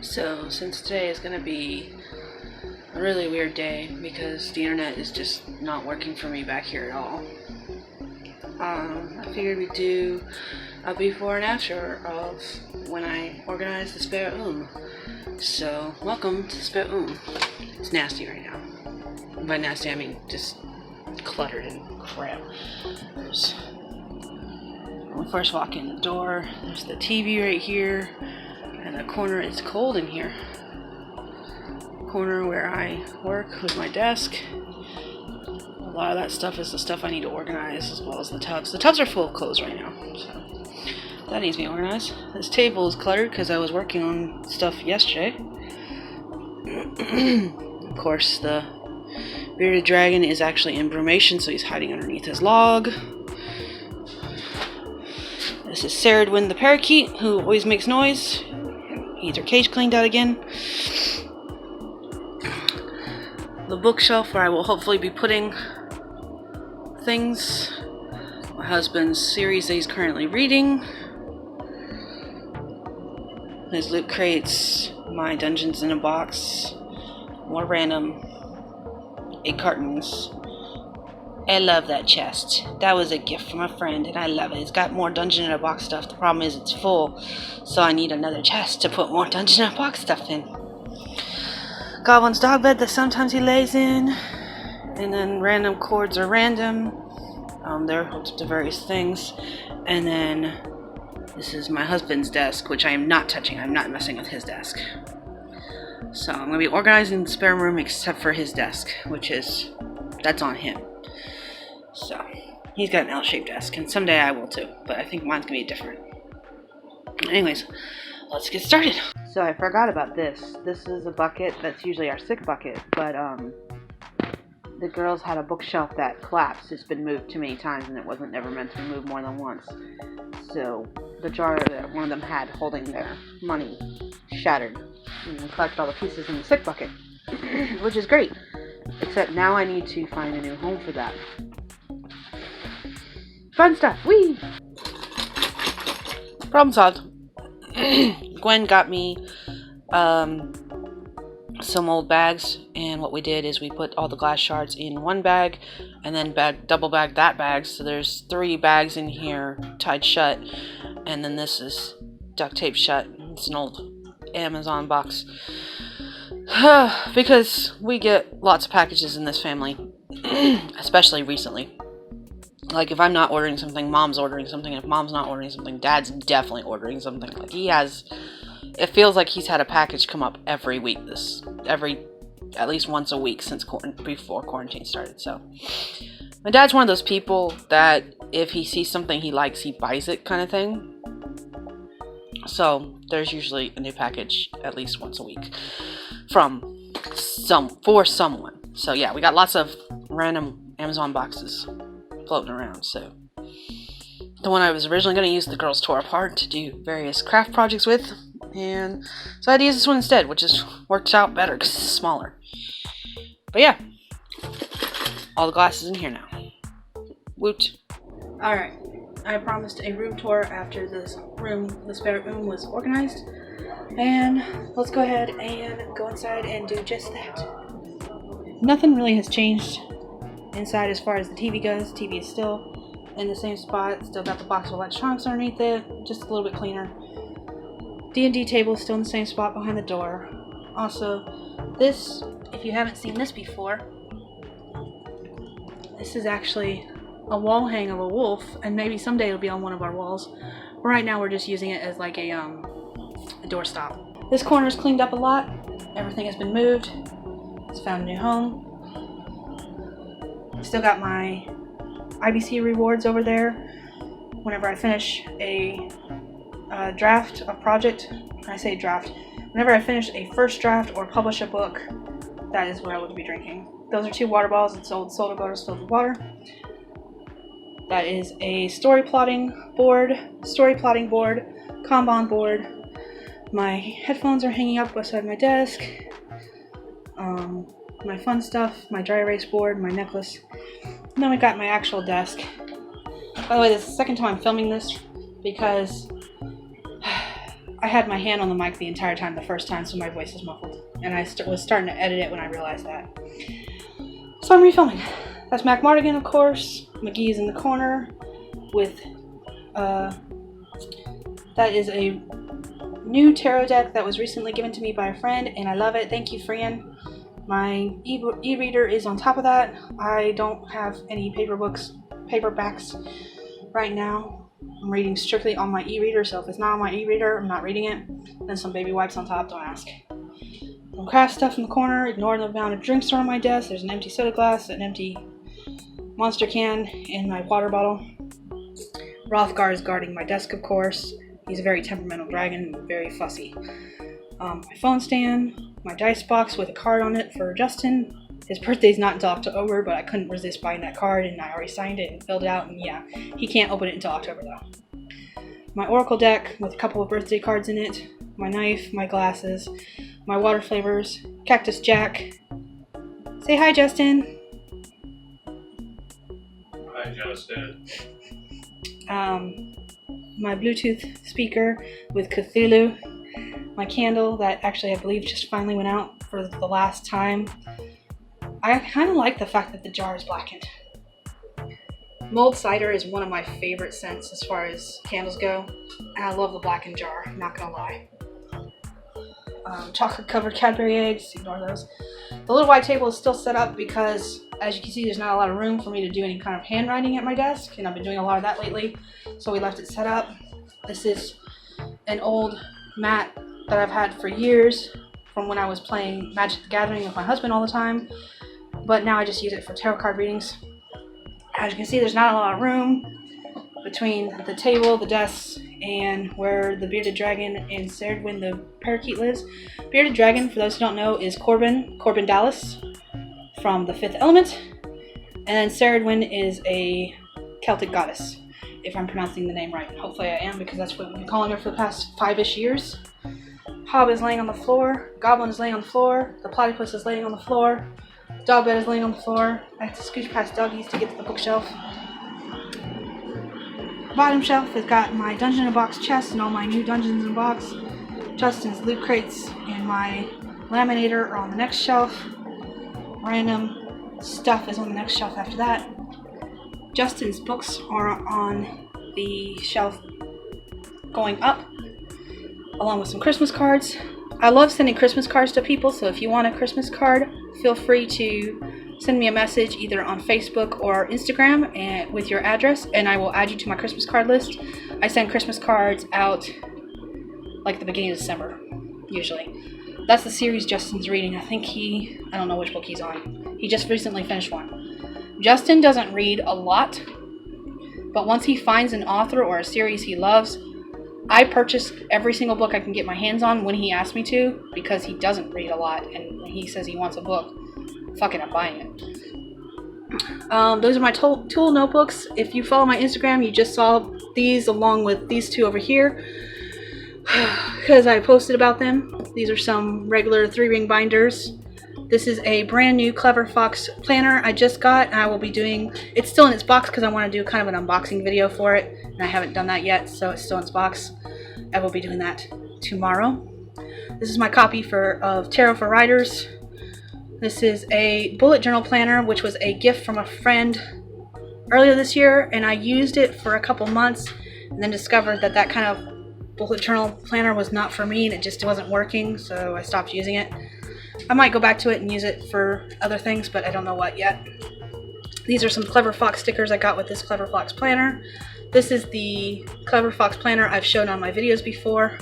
So, since today is going to be a really weird day because the internet is just not working for me back here at all, I figured we'd do a before and after of when I organized the spare room. So, welcome to the spare room. It's nasty right now. And by nasty, I mean just cluttered and crap. When we first walk in the door, there's the TV right here. And the corner, it's cold in here. Corner where I work with my desk. A lot of that stuff is the stuff I need to organize, as well as the tubs. The tubs are full of clothes right now, so that needs to be organized. This table is cluttered because I was working on stuff yesterday. Of course, the bearded dragon is actually in brumation, so he's hiding underneath his log. This is Saradwin the parakeet, who always makes noise. Needs her cage cleaned out again. The bookshelf where I will hopefully be putting things. My husband's series that he's currently reading. His loot crates, my Dungeons in a Box, more random 8 cartons. I love that chest. That was a gift from a friend, and I love it. It's got more Dungeon in a Box stuff. The problem is it's full, so I need another chest to put more Dungeon in a Box stuff in. Goblin's dog bed that sometimes he lays in, and then random cords are random. They're hooked up to various things, and then this is my husband's desk, which I am not touching. I'm not messing with his desk. So I'm going to be organizing the spare room except for his desk, that's on him. So, he's got an L-shaped desk, and someday I will too, but I think mine's gonna be different. Anyways, let's get started. So I forgot about this. This is a bucket that's usually our sick bucket, but the girls had a bookshelf that collapsed. It's been moved too many times, and it wasn't never meant to be moved more than once. So the jar that one of them had holding their money shattered, and we collected all the pieces in the sick bucket, which is great. Except now I need to find a new home for that. Fun stuff, whee! Problem solved. Gwen got me some old bags, and what we did is we put all the glass shards in one bag, and then double bag that bag, so there's 3 bags in here tied shut, and then this is duct tape shut. It's an old Amazon box. Because we get lots of packages in this family, especially recently. Like, if I'm not ordering something, Mom's ordering something. If Mom's not ordering something, Dad's definitely ordering something. Like, it feels like he's had a package come up every week, at least once a week since before quarantine started. So, my dad's one of those people that if he sees something he likes, he buys it kind of thing. So, there's usually a new package at least once a week for someone. So yeah, we got lots of random Amazon boxes floating around. So the one I was originally going to use, the girls tore apart to do various craft projects with, and so I had to use this one instead, which just works out better because it's smaller. But yeah, all the glass is in here now. Woot. Alright, I promised a room tour after the spare room was organized. And let's go ahead and go inside and do just that. Nothing really has changed inside as far as the TV goes. TV is still in the same spot. Still got the box of electronics underneath it, just a little bit cleaner. D&D table is still in the same spot behind the door. Also, this, if you haven't seen this before, this is actually a wall hang of a wolf, and maybe someday it'll be on one of our walls. But right now we're just using it as like a doorstop. This corner is cleaned up a lot. Everything has been moved. It's found a new home. Still got my IBC rewards over there. Whenever I finish a draft, a project, I say draft, whenever I finish a first draft or publish a book, that is what I would be drinking. Those are 2 water bottles. It's old soda bottles filled with water. That is a story plotting board, Kanban board. My headphones are hanging up beside my desk. My fun stuff, my dry erase board, my necklace. And then we got my actual desk. By the way, this is the second time I'm filming this because I had my hand on the mic the entire time the first time, so my voice was muffled. And I was starting to edit it when I realized that. So I'm refilming. That's Mac Mardigan, of course. McGee is in the corner with, that is a new tarot deck that was recently given to me by a friend, and I love it. Thank you, Fran. My e-reader is on top of that. I don't have any paperbacks right now. I'm reading strictly on my e-reader, so if it's not on my e-reader, I'm not reading it. Then some baby wipes on top, don't ask. Some craft stuff in the corner. Ignore the amount of drinks are on my desk. There's an empty soda glass, an empty Monster can, and my water bottle. Rothgar is guarding my desk, of course. He's a very temperamental dragon, very fussy. My phone stand, my dice box with a card on it for Justin. His birthday's not until October, but I couldn't resist buying that card, and I already signed it and filled it out, and yeah, he can't open it until October, though. My Oracle deck with a couple of birthday cards in it, my knife, my glasses, my water flavors, Cactus Jack. Say hi, Justin. Hi, Justin. My Bluetooth speaker with Cthulhu. My candle that actually I believe just finally went out for the last time. I kind of like the fact that the jar is blackened. Mulled cider is one of my favorite scents as far as candles go, and I love the blackened jar, not gonna lie. Chocolate covered Cadbury eggs, ignore those. The little white table is still set up because, as you can see, there's not a lot of room for me to do any kind of handwriting at my desk, and I've been doing a lot of that lately, so we left it set up. This is an old mat that I've had for years from when I was playing Magic the Gathering with my husband all the time, but now I just use it for tarot card readings. As you can see, there's not a lot of room between the table, the desks, and where the Bearded Dragon and Ceridwen the Parakeet lives. Bearded Dragon, for those who don't know, is Corbin Dallas from the Fifth Element, and then Ceridwen is a Celtic goddess, if I'm pronouncing the name right. Hopefully I am, because that's what we've been calling her for the past 5-ish years. Hob is laying on the floor, Goblin is laying on the floor, the Platypus is laying on the floor, Dog bed is laying on the floor. I have to scooch past doggies to get to the bookshelf. Bottom shelf has got my Dungeon in a Box chest and all my new Dungeons in a Box. Justin's loot crates and my laminator are on the next shelf. Random stuff is on the next shelf after that. Justin's books are on the shelf going up, along with some Christmas cards. I love sending Christmas cards to people, so if you want a Christmas card, feel free to send me a message either on Facebook or Instagram and with your address, and I will add you to my Christmas card list. I send Christmas cards out like the beginning of December, usually. That's the series Justin's reading. I don't know which book he's on. He just recently finished one. Justin doesn't read a lot, but once he finds an author or a series he loves, I purchase every single book I can get my hands on when he asks me to, because he doesn't read a lot, and when he says he wants a book, fuck it, I'm buying it. Those are my tool notebooks. If you follow my Instagram, you just saw these along with these two over here, because I posted about them. These are some regular 3-ring binders. This is a brand new Clever Fox planner I just got, and I will be doing, it's still in its box because I want to do kind of an unboxing video for it, and I haven't done that yet, so it's still in its box. I will be doing that tomorrow. This is my copy of Tarot for Writers. This is a bullet journal planner, which was a gift from a friend earlier this year, and I used it for a couple months and then discovered that that kind of bullet journal planner was not for me, and it just wasn't working, so I stopped using it. I might go back to it and use it for other things, but I don't know what yet. These are some Clever Fox stickers I got with this Clever Fox planner. This is the Clever Fox planner I've shown on my videos before.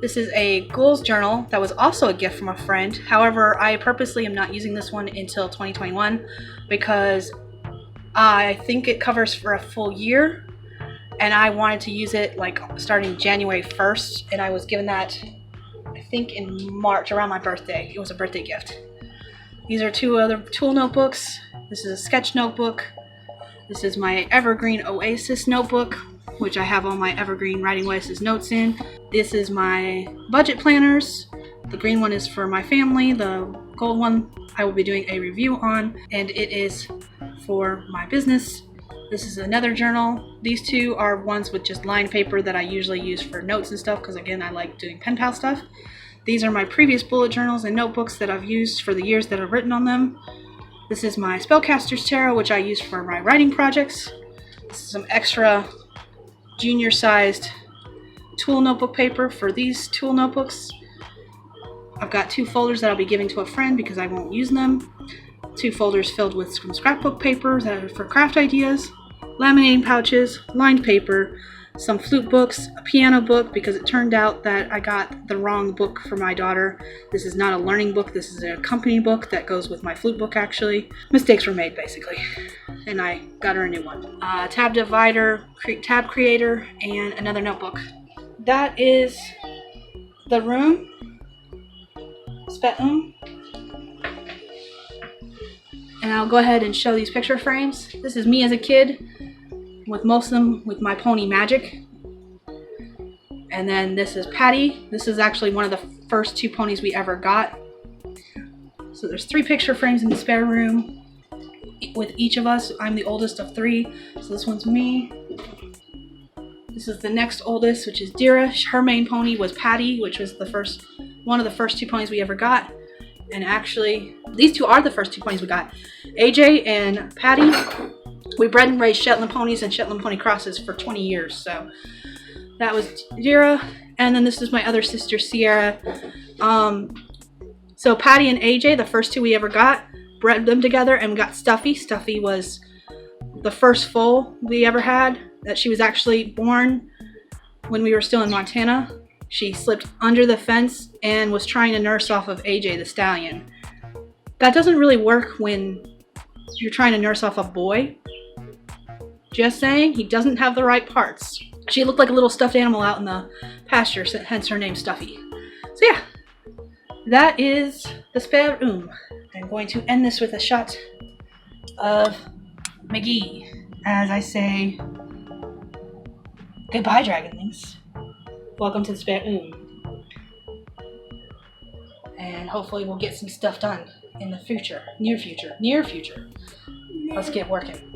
This is a goals journal that was also a gift from a friend. However, I purposely am not using this one until 2021 because I think it covers for a full year, and I wanted to use it like starting January 1st, and I was given that I think in March around my birthday. It was a birthday gift. These are two other tool notebooks. This is a sketch notebook. This is my Evergreen Oasis notebook, which I have all my Evergreen Writing Oasis notes in. This is my budget planners. The green one is for my family. The gold one I will be doing a review on, and it is for my business. This is another journal. These two are ones with just lined paper that I usually use for notes and stuff because again I like doing pen pal stuff. These are my previous bullet journals and notebooks that I've used for the years that I've written on them. This is my Spellcaster's Tarot, which I use for my writing projects. This is some extra junior sized tool notebook paper for these tool notebooks. I've got 2 folders that I'll be giving to a friend because I won't use them. 2 folders filled with some scrapbook papers that are for craft ideas, laminating pouches, lined paper, some flute books, a piano book because it turned out that I got the wrong book for my daughter. This is not a learning book, this is a company book that goes with my flute book actually. Mistakes were made basically, and I got her a new one. Tab divider, tab creator, and another notebook. That is the room. Spetum. And I'll go ahead and show these picture frames. This is me as a kid, with most of them with my pony Magic. And then this is Patty. This is actually one of the first 2 ponies we ever got. So there's 3 picture frames in the spare room with each of us. I'm the oldest of 3, so this one's me. This is the next oldest, which is Dira. Her main pony was Patty, which was one of the first 2 ponies we ever got. And actually, these 2 are the first 2 ponies we got. AJ and Patty. We bred and raised Shetland ponies and Shetland pony crosses for 20 years. So that was Dira. And then this is my other sister, Sierra. So Patty and AJ, the first 2 we ever got, bred them together and we got Stuffy. Stuffy was the first foal we ever had. That she was actually born when we were still in Montana. She slipped under the fence and was trying to nurse off of AJ the stallion. That doesn't really work when you're trying to nurse off a boy. Just saying, he doesn't have the right parts. She looked like a little stuffed animal out in the pasture, hence her name Stuffy. So yeah, that is the spare room. I'm going to end this with a shot of McGee as I say goodbye, dragonlings. Welcome to the spare room. And hopefully we'll get some stuff done in the future. Near future. Let's get working.